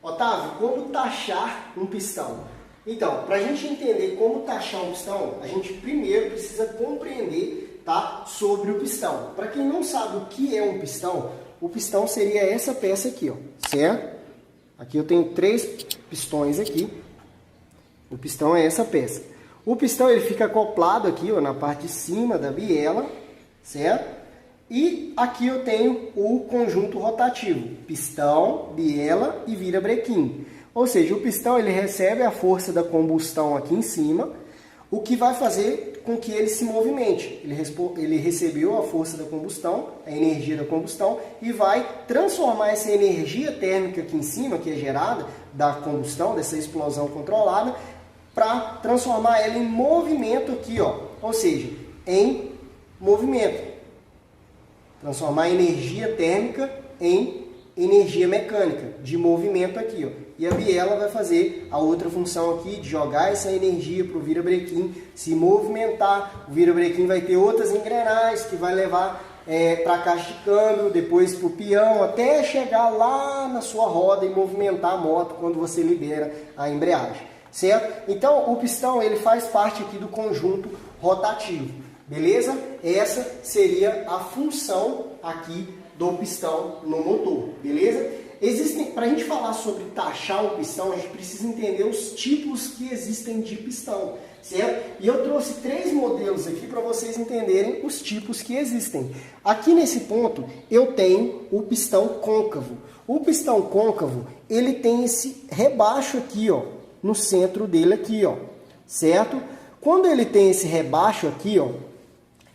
Otávio, como taxar um pistão? Então, para a gente entender como taxar um pistão, a gente primeiro precisa compreender, tá, sobre o pistão. Para quem não sabe o que é um pistão, o pistão seria essa peça aqui, ó, certo? Aqui eu tenho 3 pistões aqui. O pistão é essa peça. O pistão ele fica acoplado aqui, ó, na parte de cima da biela, certo? E aqui eu tenho o conjunto rotativo, pistão, biela e virabrequim. Ou seja, o pistão ele recebe a força da combustão aqui em cima, o que vai fazer com que ele se movimente. Ele recebeu a força da combustão, a energia da combustão, e vai transformar essa energia térmica aqui em cima, que é gerada da combustão, dessa explosão controlada, para transformar ela em movimento aqui, ó. Ou seja, em movimento. Transformar a energia térmica em energia mecânica, de movimento aqui, ó. E a biela vai fazer a outra função aqui, de jogar essa energia para o virabrequim se movimentar. O virabrequim vai ter outras engrenagens que vai levar para a caixa de câmbio, depois para o peão, até chegar lá na sua roda e movimentar a moto quando você libera a embreagem, certo? Então, o pistão ele faz parte aqui do conjunto rotativo, beleza? Essa seria a função aqui do pistão no motor, beleza? Para a gente falar sobre taxar um pistão, a gente precisa entender os tipos que existem de pistão, certo? E eu trouxe 3 modelos aqui para vocês entenderem os tipos que existem. Aqui nesse ponto, eu tenho o pistão côncavo. O pistão côncavo, ele tem esse rebaixo aqui, ó, no centro dele aqui, ó, certo? Quando ele tem esse rebaixo aqui, ó,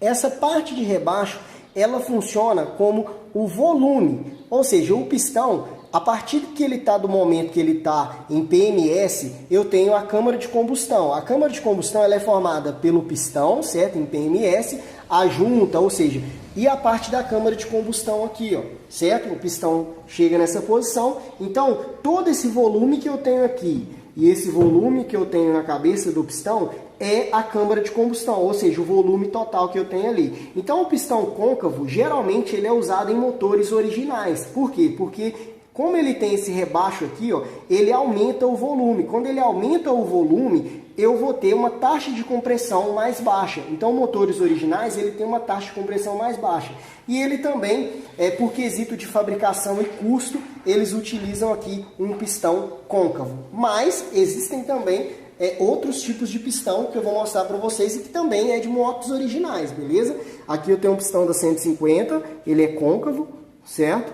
essa parte de rebaixo, ela funciona como o volume, ou seja, o pistão, a partir que ele está do momento que ele está em PMS, eu tenho a câmara de combustão. A câmara de combustão ela é formada pelo pistão, certo? Em PMS, a junta, ou seja, e a parte da câmara de combustão aqui, ó, certo? O pistão chega nessa posição, então todo esse volume que eu tenho aqui e esse volume que eu tenho na cabeça do pistão é a câmara de combustão, ou seja, o volume total que eu tenho ali. Então o pistão côncavo, geralmente ele é usado em motores originais. Por quê? Porque como ele tem esse rebaixo aqui, ó, ele aumenta o volume. Quando ele aumenta o volume, eu vou ter uma taxa de compressão mais baixa. Então motores originais, ele tem uma taxa de compressão mais baixa. E ele também, por quesito de fabricação e custo, eles utilizam aqui um pistão côncavo. Mas existem também outros tipos de pistão que eu vou mostrar para vocês e que também é de motos originais, beleza? Aqui eu tenho um pistão da 150, ele é côncavo, certo?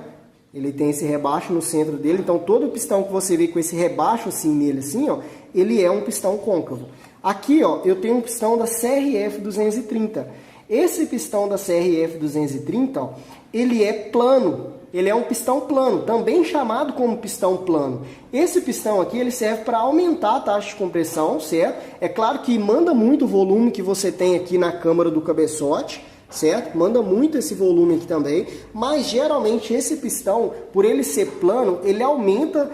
Ele tem esse rebaixo no centro dele, então todo pistão que você vê com esse rebaixo assim nele, assim, ó, ele é um pistão côncavo. Aqui, ó, eu tenho um pistão da CRF 230. Esse pistão da CRF 230, ó, ele é plano. Ele é um pistão plano, também chamado como pistão plano. Esse pistão aqui, ele serve para aumentar a taxa de compressão, certo? É claro que manda muito o volume que você tem aqui na câmara do cabeçote, certo? Manda muito esse volume aqui também, mas geralmente esse pistão, por ele ser plano, ele aumenta,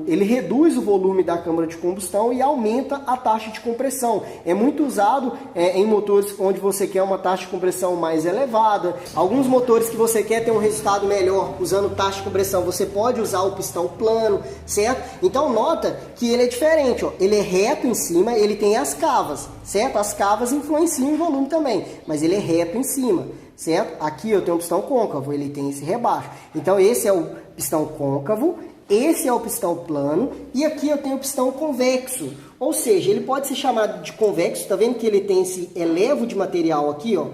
ele reduz o volume da câmara de combustão e aumenta a taxa de compressão. É muito usado em motores onde você quer uma taxa de compressão mais elevada. Alguns motores que você quer ter um resultado melhor usando taxa de compressão, você pode usar o pistão plano, certo? Então nota que ele é diferente, ó. Ele é reto em cima, ele tem as cavas, certo? As cavas influenciam o volume também, mas ele é reto em cima, certo? Aqui eu tenho um pistão côncavo, ele tem esse rebaixo. Então esse é o pistão côncavo, esse é o pistão plano e aqui eu tenho o pistão convexo. Ou seja, ele pode ser chamado de convexo, tá vendo que ele tem esse elevo de material aqui, ó?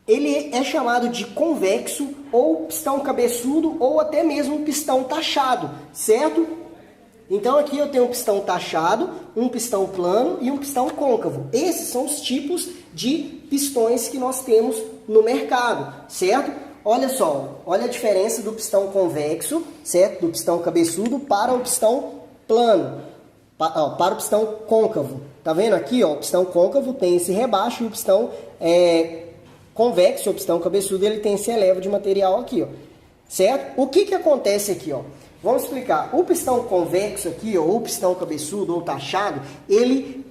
Ele é chamado de convexo ou pistão cabeçudo ou até mesmo pistão taxado, certo? Então aqui eu tenho um pistão taxado, um pistão plano e um pistão côncavo. Esses são os tipos de pistões que nós temos no mercado, certo? Olha só, olha a diferença do pistão convexo, certo? Do pistão cabeçudo para o pistão plano, para o pistão côncavo. Tá vendo aqui, ó, o pistão côncavo tem esse rebaixo e o pistão convexo, o pistão cabeçudo, ele tem esse elevo de material aqui, ó, certo? O que que acontece aqui, ó? Vamos explicar. O pistão convexo aqui, ou o pistão cabeçudo, ou taxado, ele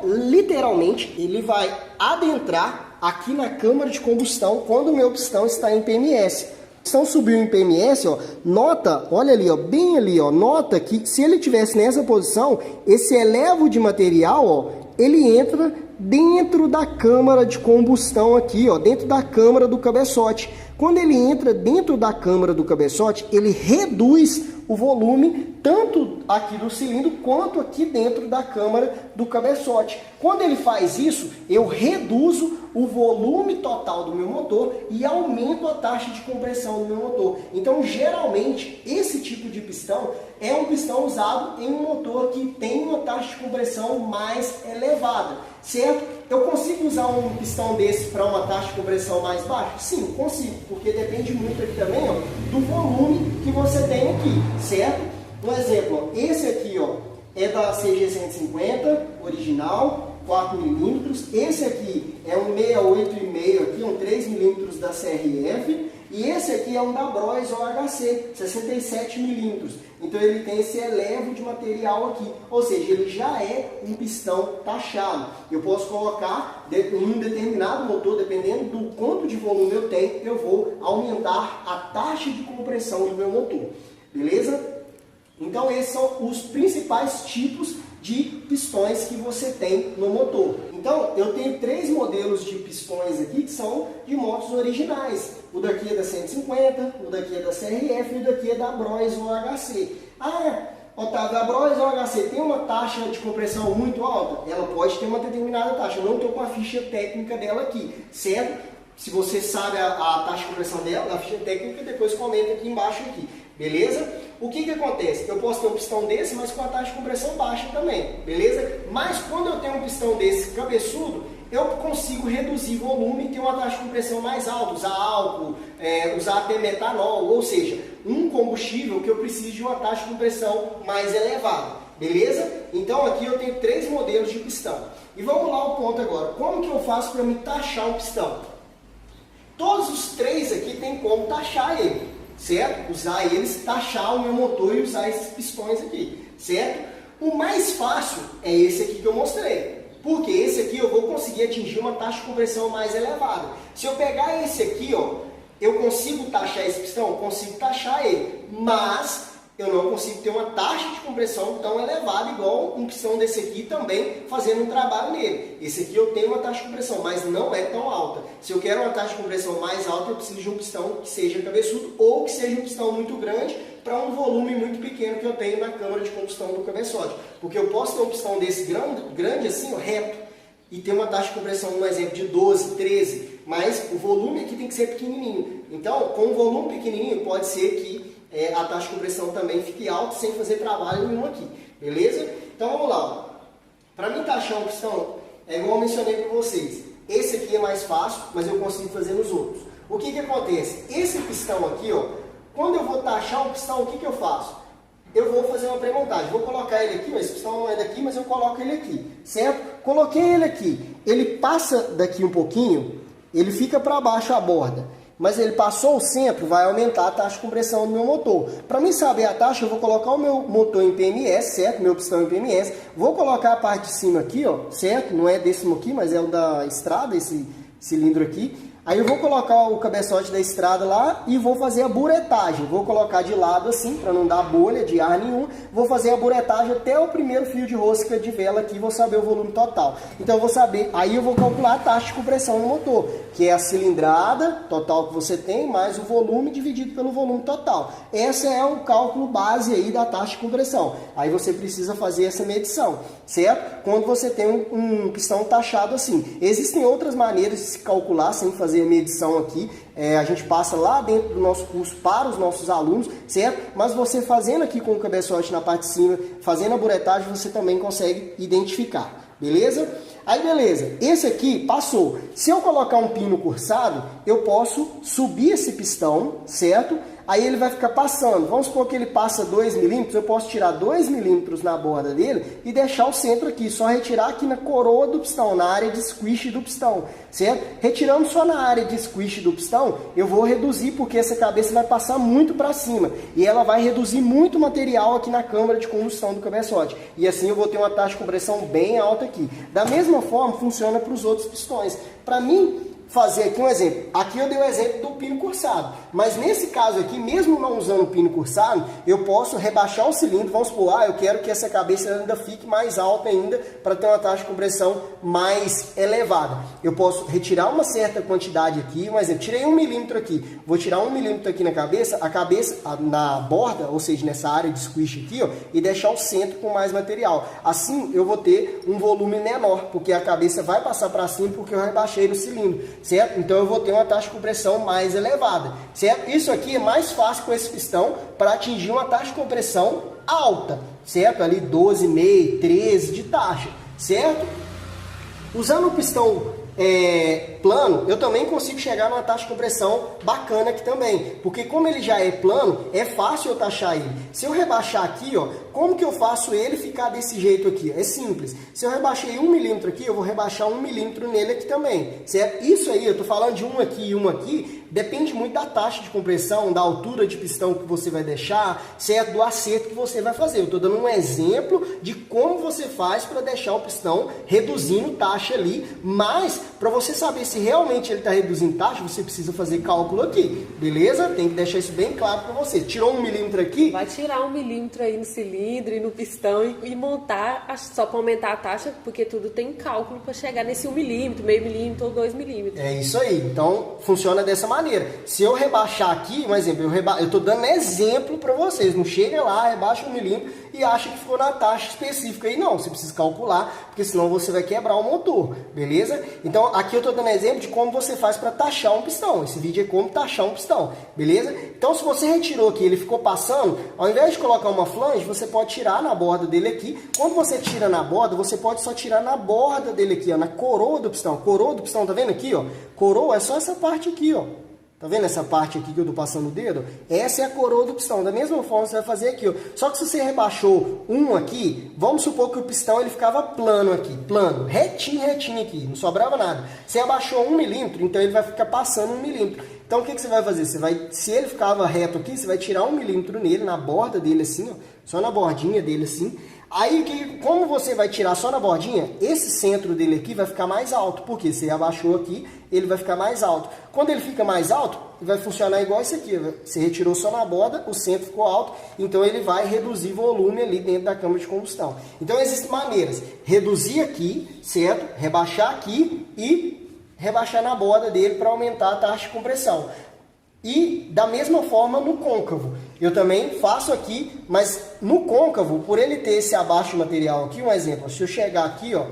literalmente ele vai adentrar aqui na câmara de combustão quando o meu pistão está em PMS. O pistão subiu em PMS, ó, nota, olha ali, ó, bem ali, ó, nota que se ele tivesse nessa posição, esse elevo de material, ó, ele entra dentro da câmara de combustão aqui, ó, dentro da câmara do cabeçote. Quando ele entra dentro da câmara do cabeçote, ele reduz o volume tanto aqui do cilindro quanto aqui dentro da câmara do cabeçote. Quando ele faz isso, eu reduzo o volume total do meu motor e aumento a taxa de compressão do meu motor. Então, geralmente, esse tipo de pistão é um pistão usado em um motor que tem uma taxa de compressão mais elevada, certo? Eu consigo usar um pistão desse para uma taxa de compressão mais baixa? Sim, consigo, porque depende muito aqui também, ó, do volume que você tem aqui, certo? Um exemplo, ó, esse aqui, ó, é da CG150 original, 4 milímetros. Esse aqui é um 68,5 aqui, um 3 milímetros da CRF. E esse aqui é um da Bros OHC, 67 milímetros. Então ele tem esse elevo de material aqui, ou seja, ele já é um pistão taxado. Eu posso colocar em um determinado motor, dependendo do quanto de volume eu tenho, eu vou aumentar a taxa de compressão do meu motor. Beleza? Então esses são os principais tipos de pistões que você tem no motor. Então eu tenho 3 modelos de pistões aqui que são de motos originais. O daqui é da 150, o daqui é da CRF e o daqui é da Bros OHC. Ah, Otávio, a Bros OHC tem uma taxa de compressão muito alta? Ela pode ter uma determinada taxa. Eu não estou com a ficha técnica dela aqui, certo? Se você sabe a taxa de compressão dela, a ficha técnica, depois comenta aqui embaixo aqui. Beleza? O que acontece? Eu posso ter um pistão desse, mas com a taxa de compressão baixa também, beleza? Mas quando eu tenho um pistão desse cabeçudo, eu consigo reduzir volume e ter uma taxa de compressão mais alta, usar álcool, usar até metanol, ou seja, um combustível que eu preciso de uma taxa de compressão mais elevada, beleza? Então aqui eu tenho 3 modelos de pistão. E vamos lá ao ponto agora, como que eu faço para me taxar um pistão? Todos os 3 aqui tem como taxar ele, certo? Usar eles, taxar o meu motor e usar esses pistões aqui, certo? O mais fácil é esse aqui que eu mostrei, porque esse aqui eu vou conseguir atingir uma taxa de compressão mais elevada. Se eu pegar esse aqui, ó, eu consigo taxar esse pistão? Eu consigo taxar ele, mas eu não consigo ter uma taxa de compressão tão elevada igual um pistão desse aqui também fazendo um trabalho nele. Esse aqui eu tenho uma taxa de compressão, mas não é tão alta. Se eu quero uma taxa de compressão mais alta, eu preciso de um pistão que seja cabeçudo ou que seja um pistão muito grande para um volume muito pequeno que eu tenho na câmara de combustão do cabeçote. Porque eu posso ter um pistão desse grande assim, ó, reto, e ter uma taxa de compressão, um exemplo, de 12, 13, mas o volume aqui tem que ser pequenininho. Então, com um volume pequenininho, pode ser que a taxa de compressão também fique alta sem fazer trabalho nenhum aqui, beleza? Então vamos lá. Para mim taxar um pistão, é igual eu mencionei para vocês. Esse aqui é mais fácil, mas eu consigo fazer nos outros. O que acontece? Esse pistão aqui, ó, quando eu vou taxar um pistão, o que eu faço? Eu vou fazer uma pré-montagem. Vou colocar ele aqui, ó, esse pistão não é daqui, mas eu coloco ele aqui, certo? Coloquei ele aqui. Ele passa daqui um pouquinho, ele fica para baixo a borda. Mas ele passou o centro, vai aumentar a taxa de compressão do meu motor. Para mim saber a taxa, eu vou colocar o meu motor em PMS, certo? Meu pistão em PMS. Vou colocar a parte de cima aqui, ó, certo? Não é desse aqui, mas é o da estrada, esse cilindro aqui. Aí eu vou colocar o cabeçote da estrada lá e vou fazer a buretagem. Vou colocar de lado assim, para não dar bolha de ar nenhum. Vou fazer a buretagem até o primeiro fio de rosca de vela aqui, vou saber o volume total. Então eu vou saber, aí eu vou calcular a taxa de compressão no motor, que é a cilindrada total que você tem, mais o volume dividido pelo volume total. Esse é o cálculo base aí da taxa de compressão. Aí você precisa fazer essa medição, certo? Quando você tem um pistão taxado assim. Existem outras maneiras de se calcular sem fazer a medição aqui, a gente passa lá dentro do nosso curso para os nossos alunos, certo? Mas você fazendo aqui com o cabeçote na parte de cima, fazendo a buretagem, você também consegue identificar, beleza? Aí beleza, esse aqui passou. Se eu colocar um pino cursado, eu posso subir esse pistão, certo? aí ele vai ficar passando. Vamos supor que ele passa 2 milímetros, eu posso tirar 2 milímetros na borda dele e deixar o centro aqui, só retirar aqui na coroa do pistão, na área de squish do pistão, certo? Retirando só na área de squish do pistão, eu vou reduzir porque essa cabeça vai passar muito para cima e ela vai reduzir muito material aqui na câmara de combustão do cabeçote. E assim eu vou ter uma taxa de compressão bem alta aqui. Da mesma forma, funciona para os outros pistões. Para mim, fazer aqui um exemplo. Aqui eu dei o exemplo do pino cursado. Mas nesse caso aqui, mesmo não usando o pino cursado, eu posso rebaixar o cilindro. Vamos supor, eu quero que essa cabeça ainda fique mais alta ainda para ter uma taxa de compressão mais elevada. Eu posso retirar uma certa quantidade aqui. Um exemplo, tirei 1 milímetro aqui. Vou tirar 1 milímetro aqui na cabeça, na borda, ou seja, nessa área de squish aqui, ó, e deixar o centro com mais material. Assim eu vou ter um volume menor, porque a cabeça vai passar para cima porque eu rebaixei no cilindro. Certo? Então eu vou ter uma taxa de compressão mais elevada, certo? Isso aqui é mais fácil com esse pistão para atingir uma taxa de compressão alta, certo? Ali 12,5, 13 de taxa, certo? Usando o pistão plano, eu também consigo chegar numa taxa de compressão bacana aqui também, porque como ele já é plano, é fácil eu taxar ele. Se eu rebaixar aqui, ó, como que eu faço ele ficar desse jeito aqui? É simples. Se eu rebaixei 1 milímetro aqui, eu vou rebaixar 1 milímetro nele aqui também, certo? Isso aí, eu tô falando de um aqui e um aqui, depende muito da taxa de compressão, da altura de pistão que você vai deixar, certo? Do acerto que você vai fazer. Eu tô dando um exemplo de como você faz para deixar o pistão reduzindo taxa ali, mas para você saber se realmente ele está reduzindo taxa, você precisa fazer cálculo aqui, beleza? Tem que deixar isso bem claro para você. Tirou 1 milímetro aqui? Vai tirar 1 milímetro aí no cilindro e no pistão e montar só para aumentar a taxa, porque tudo tem cálculo para chegar nesse 1 milímetro, meio milímetro ou 2 milímetros. É isso aí. Então, funciona dessa maneira. Se eu rebaixar aqui, um exemplo, eu estou dando exemplo para vocês. Não chega lá, rebaixa 1 milímetro e acha que ficou na taxa específica. Aí não, você precisa calcular, porque senão você vai quebrar o motor, beleza? Então, aqui eu estou dando exemplo de como você faz para taxar um pistão. Esse vídeo é como taxar um pistão, beleza? Então, se você retirou aqui, ele ficou passando, ao invés de colocar uma flange, você pode tirar na borda dele aqui. Quando você tira na borda, você pode só tirar na borda dele aqui, ó, na coroa do pistão. Coroa do pistão, tá vendo aqui, ó? Coroa é só essa parte aqui, ó. Tá vendo essa parte aqui que eu tô passando o dedo? Essa é a coroa do pistão. Da mesma forma você vai fazer aqui, ó. Só que se você rebaixou um aqui, vamos supor que o pistão ele ficava plano aqui, plano, retinho aqui, não sobrava nada. Você abaixou 1 milímetro, então ele vai ficar passando 1 milímetro. Então o que você vai fazer? Se ele ficava reto aqui, você vai tirar 1 milímetro nele, na borda dele assim, ó, só na bordinha dele assim. Aí, como você vai tirar só na bordinha, esse centro dele aqui vai ficar mais alto, porque você abaixou aqui, ele vai ficar mais alto. Quando ele fica mais alto, vai funcionar igual isso aqui. Você retirou só na borda, o centro ficou alto, então ele vai reduzir volume ali dentro da câmara de combustão. Então existem maneiras, reduzir aqui, certo? Rebaixar aqui e rebaixar na borda dele para aumentar a taxa de compressão. E da mesma forma no côncavo. Eu também faço aqui, mas no côncavo, por ele ter esse abaixo material aqui, um exemplo, se eu chegar aqui, ó,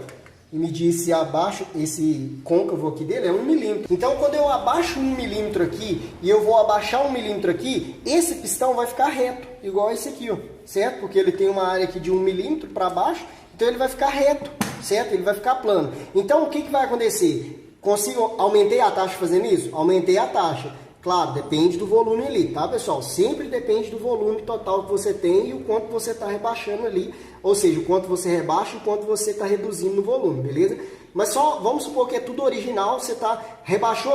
e medir esse abaixo, esse côncavo aqui dele é 1 milímetro. Então, quando eu abaixo 1 milímetro aqui e eu vou abaixar 1 milímetro aqui, esse pistão vai ficar reto, igual esse aqui, ó, certo? Porque ele tem uma área aqui de 1 milímetro para baixo, então ele vai ficar reto, certo? Ele vai ficar plano. Então, o que vai acontecer? Aumentei a taxa fazendo isso? Aumentei a taxa. Claro, depende do volume ali, tá, pessoal? Sempre depende do volume total que você tem e o quanto você está rebaixando ali. Ou seja, o quanto você rebaixa e o quanto você está reduzindo no volume, beleza? Mas só, vamos supor que é tudo original, você rebaixou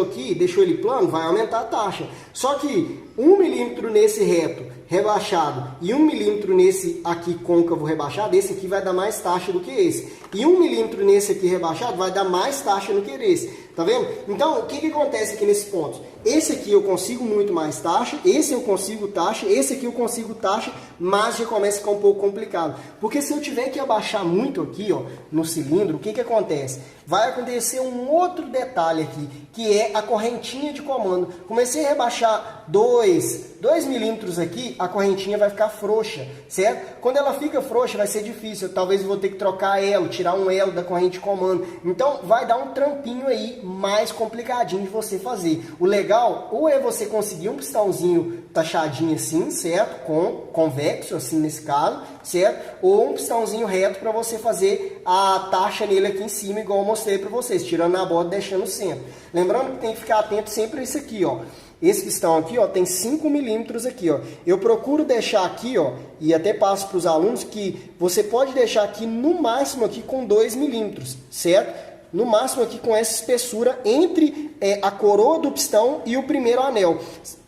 aqui, deixou ele plano, vai aumentar a taxa. Só que 1 milímetro nesse reto rebaixado e 1 milímetro nesse aqui côncavo rebaixado, esse aqui vai dar mais taxa do que esse. E 1 milímetro nesse aqui rebaixado vai dar mais taxa do que esse. Tá vendo? Então, o que acontece aqui nesse ponto? Esse aqui eu consigo muito mais taxa, esse eu consigo taxa, esse aqui eu consigo taxa, mas já começa a ficar um pouco complicado. Porque se eu tiver que abaixar muito aqui, ó, no cilindro, o que acontece? Vai acontecer um outro detalhe aqui, que é a correntinha de comando. Comecei a rebaixar 2 milímetros aqui, a correntinha vai ficar frouxa, certo? Quando ela fica frouxa vai ser difícil, talvez eu vou ter que trocar elo, tirar um elo da corrente de comando. Então vai dar um trampinho aí mais complicadinho de você fazer. O legal ou é você conseguir um pistãozinho taxadinho assim, certo? Convexo assim nesse caso, certo? Ou um pistãozinho reto para você fazer a taxa nele aqui em cima, igual eu mostrei para vocês, tirando na borda e deixando o centro. Lembrando que tem que ficar atento sempre a isso aqui, ó. Esse pistão aqui, ó, tem 5 milímetros aqui, ó. Eu procuro deixar aqui, ó, e até passo para os alunos que você pode deixar aqui no máximo aqui com 2 milímetros, certo? No máximo aqui com essa espessura entre a coroa do pistão e o primeiro anel.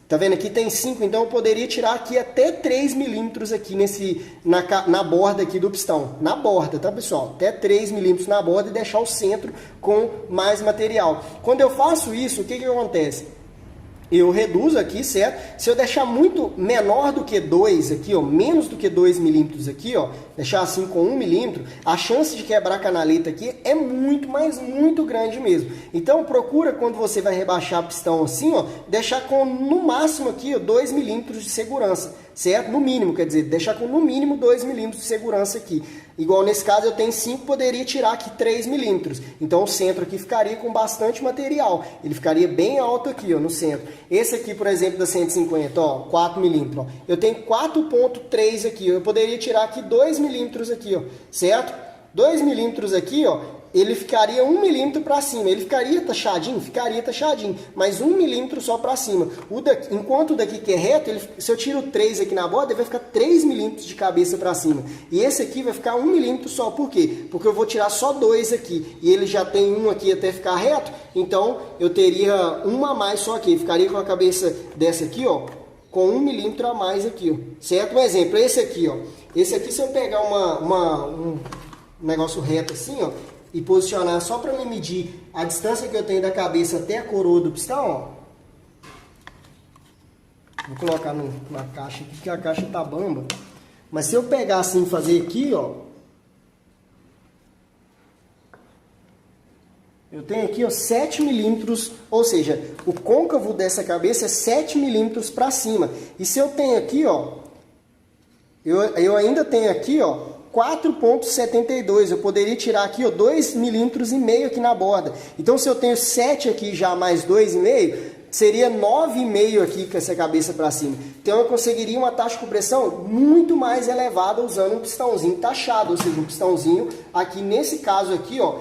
Tá vendo? Aqui tem 5, então eu poderia tirar aqui até 3 milímetros aqui na borda aqui do pistão. Na borda, tá, pessoal? Até 3 milímetros na borda e deixar o centro com mais material. Quando eu faço isso, o que acontece? Eu reduzo aqui, certo? Se eu deixar muito menor do que 2 aqui, ó, menos do que 2 milímetros aqui, ó, deixar assim com 1 milímetro, a chance de quebrar a canaleta aqui é muito, mas muito grande mesmo. Então, procura quando você vai rebaixar o pistão assim, ó, deixar com no máximo aqui, ó, 2 milímetros de segurança, certo? No mínimo, quer dizer, deixar com no mínimo 2 milímetros de segurança aqui. Igual nesse caso eu tenho 5, poderia tirar aqui 3 milímetros. Então o centro aqui ficaria com bastante material. Ele ficaria bem alto aqui, ó, no centro. Esse aqui, por exemplo, da 150, ó, 4 milímetros. Ó. Eu tenho 4,3 aqui. Eu poderia tirar aqui 2 milímetros aqui, ó, certo? 2 milímetros aqui, ó, ele ficaria 1 milímetro para cima. Ele ficaria taxadinho? Ficaria taxadinho, mas 1 milímetro só para cima. Enquanto o daqui que é reto, se eu tiro 3 aqui na borda, ele vai ficar 3 milímetros de cabeça para cima. E esse aqui vai ficar 1 milímetro só. Por quê? Porque eu vou tirar só 2 aqui. E ele já tem um aqui até ficar reto, então eu teria uma a mais só aqui. Ficaria com a cabeça dessa aqui, ó, com 1 milímetro a mais aqui, ó. Certo? Um exemplo, esse aqui, ó. Esse aqui, se eu pegar um negócio reto assim, ó, e posicionar só para me medir a distância que eu tenho da cabeça até a coroa do pistão, ó. Vou colocar na caixa aqui, porque a caixa tá bamba. Mas se eu pegar assim e fazer aqui, ó, eu tenho aqui, ó, 7 milímetros, ou seja, o côncavo dessa cabeça é 7 milímetros para cima. E se eu tenho aqui, ó, eu ainda tenho aqui, ó, 4,72, eu poderia tirar aqui, ó, 2,5 milímetros aqui na borda. Então, se eu tenho 7 aqui já mais 2,5, seria 9,5 aqui com essa cabeça para cima. Então, eu conseguiria uma taxa de compressão muito mais elevada usando um pistãozinho taxado, ou seja, um pistãozinho aqui, nesse caso aqui, ó,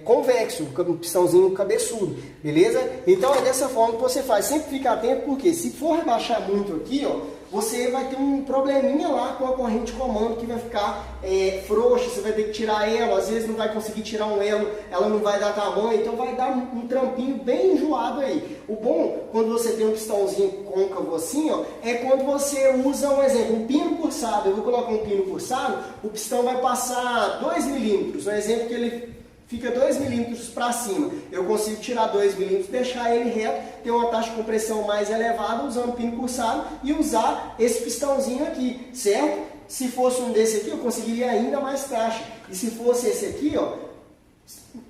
convexo, um pistãozinho cabeçudo, beleza? Então, é dessa forma que você faz. Sempre fica atento, porque se for rebaixar muito aqui, ó, você vai ter um probleminha lá com a corrente de comando que vai ficar frouxa, você vai ter que tirar ela, às vezes não vai conseguir tirar um elo, ela não vai dar tamanho, então vai dar um trampinho bem enjoado aí. O bom, quando você tem um pistãozinho côncavo assim, ó, é quando você usa, um exemplo, um pino cursado. Eu vou colocar um pino cursado, o pistão vai passar 2 milímetros, um exemplo que ele fica 2 milímetros para cima. Eu consigo tirar 2 milímetros, deixar ele reto, ter uma taxa de compressão mais elevada usando pino cursado e usar esse pistãozinho aqui, certo? Se fosse um desse aqui, eu conseguiria ainda mais taxa. E se fosse esse aqui, ó,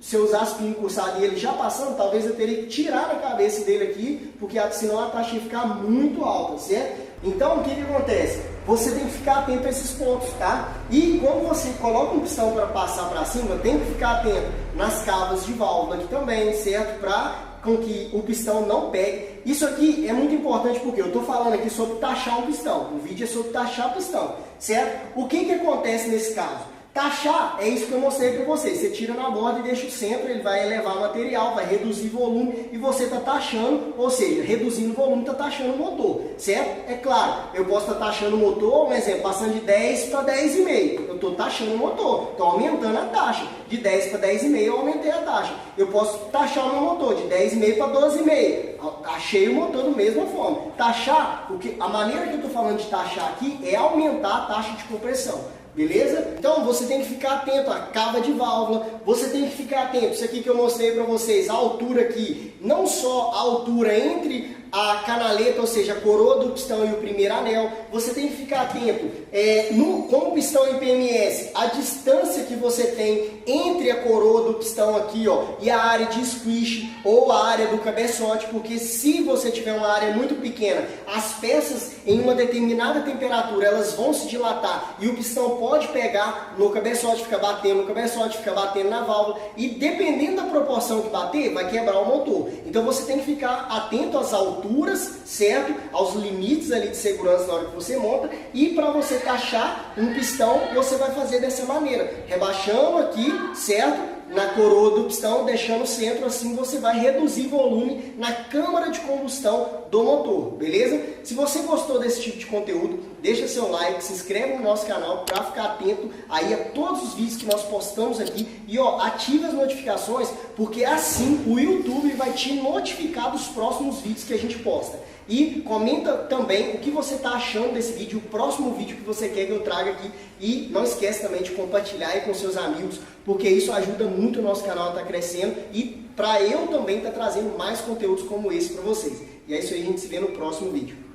se eu usasse pino cursado e ele já passando, talvez eu teria que tirar a cabeça dele aqui, porque senão a taxa ia ficar muito alta, certo? Então, o que acontece? Você tem que ficar atento a esses pontos, tá? E quando você coloca um pistão para passar para cima, tem que ficar atento nas cavas de válvula aqui também, certo? Para com que o pistão não pegue. Isso aqui é muito importante porque eu estou falando aqui sobre taxar um pistão. O vídeo é sobre taxar o pistão, certo? O que acontece nesse caso? Taxar é isso que eu mostrei para vocês. Você tira na borda e deixa o centro, ele vai elevar o material, vai reduzir volume e você está taxando, ou seja, reduzindo o volume, está taxando o motor, certo? É claro, eu posso estar taxando o motor, um exemplo, passando de 10 para 10,5. Eu estou taxando o motor, estou aumentando a taxa. De 10 para 10,5 eu aumentei a taxa. Eu posso taxar o meu motor de 10,5 para 12,5. Taxei o motor da mesma forma. Taxar, a maneira que eu estou falando de taxar aqui é aumentar a taxa de compressão. Beleza? Então você tem que ficar atento à cava de válvula, você tem que ficar atento, isso aqui que eu mostrei para vocês, a altura aqui, não só a altura entre a canaleta, ou seja, a coroa do pistão e o primeiro anel, você tem que ficar atento com o pistão em PMS, a distância que você tem entre a coroa do pistão aqui, ó, e a área de squish ou a área do cabeçote, porque se você tiver uma área muito pequena, as peças em uma determinada temperatura, elas vão se dilatar e o pistão pode pegar no cabeçote, ficar batendo no cabeçote, ficar batendo na válvula e dependendo da proporção que bater, vai quebrar o motor. Então você tem que ficar atento às alturas, certo? Aos limites ali de segurança na hora que você monta e para você taxar um pistão, você vai fazer dessa maneira, rebaixando aqui, certo? na coroa do pistão, deixando o centro, assim você vai reduzir volume na câmara de combustão do motor, beleza? Se você gostou desse tipo de conteúdo, deixa seu like, se inscreve no nosso canal para ficar atento aí a todos os vídeos que nós postamos aqui e ó, ative as notificações, porque assim o YouTube vai te notificar dos próximos vídeos que a gente posta. E comenta também o que você está achando desse vídeo, o próximo vídeo que você quer que eu traga aqui. E não esquece também de compartilhar aí com seus amigos, porque isso ajuda muito o nosso canal a estar crescendo e para eu também estar trazendo mais conteúdos como esse para vocês. E é isso aí, a gente se vê no próximo vídeo.